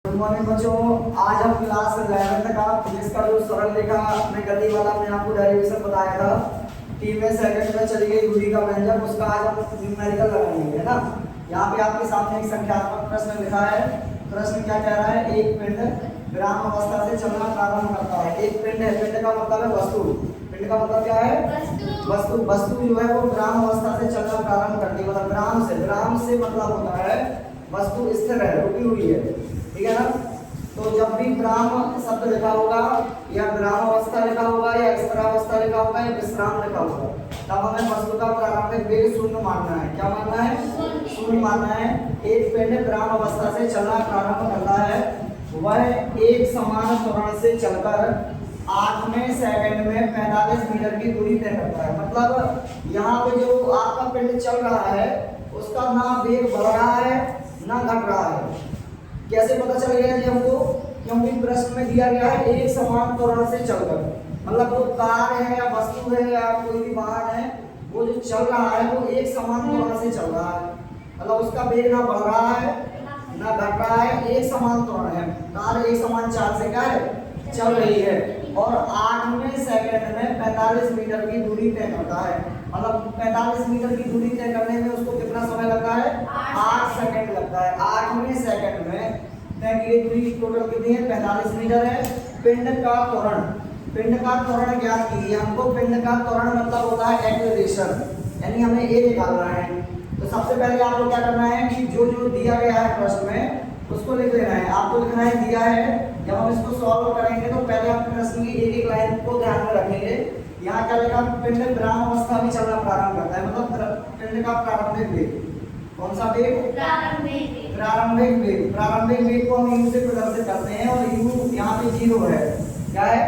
Good morning बच्चों। आज हम क्लास 11th का फिजिक्स का जो सरल रेखा में गति वाला मैंने आपको डेरिवेशन बताया था, टी में सेकंड में चली गई दूरी का व्यंजक, उसका आज हम न्यूमेरिकल लगाएंगे, है ना। यहाँ पे आपके सामने एक संख्यात्मक प्रश्न लिखा है। प्रश्न क्या कह रहा है? एक पिंड विराम अवस्था से चलना प्रारंभ करता है। एक पिंड है, पिंड का मतलब है वस्तु। पिंड का मतलब क्या है? वस्तु। वस्तु जो है वो विराम अवस्था से चलना प्रारंभ करती है, मतलब विराम से मतलब होता है वस्तु स्थिर है, रुकी हुई है, ठीक है ना। तो जब भी विराम शब्द लिखा होगा या विराम अवस्था लिखा होगा या स्थिरावस्था लिखा होगा या विश्राम लिखा होगा, तब हमें वस्तु का प्रारंभिक वेग शून्य मानना है। क्या मानना है? शून्य मानना है। एक पिंड विराम अवस्था से चलना प्रारंभ करता है, वह एक समान त्वरण से चलकर 8वें सेकंड में 45 मीटर की दूरी तय करता है। मतलब यहाँ पे जो आपका पिंड चल रहा है उसका ना वेग बढ़ रहा है ना घट रहा है। कैसे पता चल गया जी हमको? क्योंकि प्रश्न में दिया गया है एक समान त्वरण से चलकर, मतलब वो कार है या वस्तु है या कोई भी वाहन है, वो जो चल रहा है वो एक समान त्वरण से चल रहा है, मतलब उसका वेग ना बढ़ रहा है ना घट रहा है, एक समान त्वरण है। कार एक समान चाल से क्या है? चल रही है और 8वें सेकंड में 45 मीटर की दूरी तय करता है। मतलब 45 मीटर की दूरी तय करने में उसको कितना समय लगता है? 8 सेकंड लगता है। 8वें सेकंड में तय की दूरी टोटल कितनी है? 45 मीटर है। पिंड का त्वरण ज्ञात कीजिए। हमको पिंड का त्वरण मतलब होता है एक्सेलरेशन, यानी हमें ए निकालना है। तो सबसे पहले आपको क्या करना है कि जो जो दिया गया है प्रश्न में उसको लिख लेना है। आपको लिखना है दिया है। जब हम इसको सॉल्व करेंगे तो पहले हम प्रश्न की एक एक लाइन को ध्यान में रखेंगे। यहाँ क्या लिखा? पिंड विराम अवस्था में चलना प्रारंभ करता है, मतलब पिंड का प्रारंभिक वेग। कौन सा वेग? प्रारंभिक वेग। प्रारंभिक वेग को हम यू से प्रदर्शित करते हैं और यू यहाँ पे 0 है। क्या है?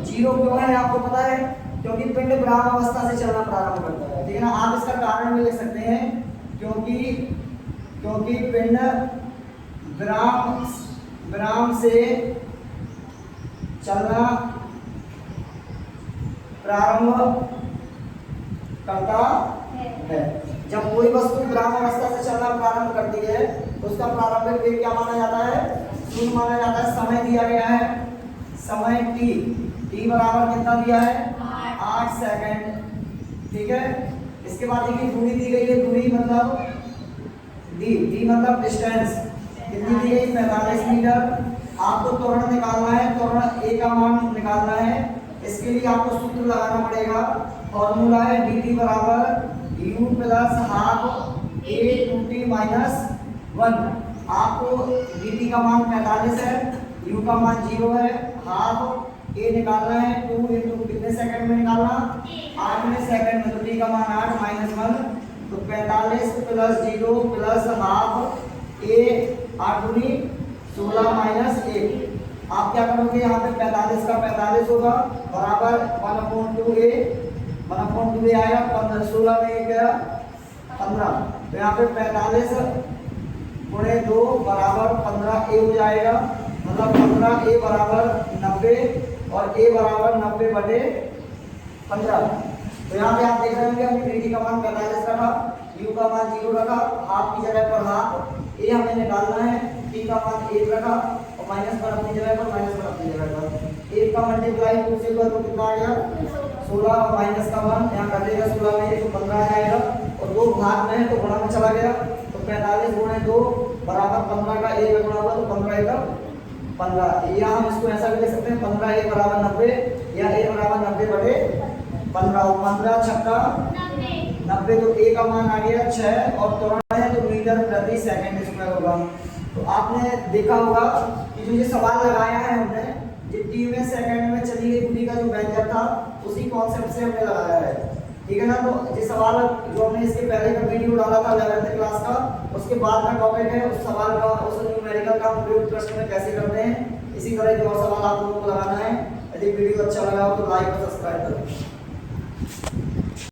0 क्यों है आपको पता है? क्योंकि पिंड विराम अवस्था से चलना प्रारंभ करता है, ठीक है ना। आप इसका कारण भी लिख सकते हैं, क्योंकि पिंड विराम से चलना प्रारंभ करता है। जब कोई वस्तु विराम अवस्था से चलना प्रारंभ करती है तो उसका प्रारंभिक वेग क्या माना जाता है? शून्य माना जाता है। समय दिया गया है, समय t बराबर कितना दिया है? 8 सेकंड, ठीक है। इसके बाद देखिए दूरी दी गई है। दूरी मतलब d मतलब डिस्टेंस कितनी दी गई? 45 मीटर। आपको त्वरण निकालना है, त्वरण a का मान निकालना है। इसके लिए आपको सूत्र लगाना पड़ेगा। फॉर्मूला है dt बराबर u plus half a 2t minus 1। आपको dt का मान 45 है, u का मान 0 है, हाफ a निकालना है। 2 इंटू कितने सेकंड में निकालना? 8वें सेकंड में। तो t का मान 8 माइनस 1, तो 45 प्लस 0 प्लस हाफ a 8 दूनी 16 माइनस 1। आप क्या करोगे? यहाँ पे 45 का 45 होगा बराबर 1/2a। 1/2a आएगा 15, 16 में 1 गया 15, तो यहाँ पे 45 गुणे 2 बराबर 15a हो जाएगा। मतलब 15a बराबर 90 और a बराबर 90/15। तो यहाँ पे आप देख रहे होंगे हमने dt का मान 45 रखा, u का मान 0 रखा, हाफ की जगह पर हाफ, a हमें निकालना है, t का मान 1 रखा और माइनस पर अपनी जगह पर, माइनस पर अपनी जगह पर। 1 का मल्टीप्लाई 2 से कर तो कितना आ गया? 16 और माइनस का 1 यहाँ कटेगा 16 में तो 15 आएगा और 2 भाग में है तो गुणा में चला गया। तो 45 गुणे 2 बराबर 15 का 1 गुणा हुआ तो 15 का 15। या हम इसको ऐसा भी लिख सकते हैं 15a बराबर 90 या a बराबर 90/15। 15 छक्का 90, तो a का मान आ गया 6 और त्वरण है तो मीटर प्रति सेकंड स्क्वायर होगा। तो आपने देखा होगा कि जो ये सवाल लगाया है हमने, ये 3वें सेकंड में चली गई दूरी का जो व्यंजक था उसी कॉन्सेप्ट से हमने लगाया है, ठीक है ना। तो ये सवाल जो हमने इसके पहले का वीडियो डाला था 11th क्लास का, उसके बाद का टॉपिक है। उस सवाल का, उस न्यूमेरिकल का प्रयोग प्रश्न में कैसे करते हैं, इसी तरह जो सवाल आप लोगों को लगाना है। यदि वीडियो अच्छा लगा हो तो लाइक और सब्सक्राइब करें।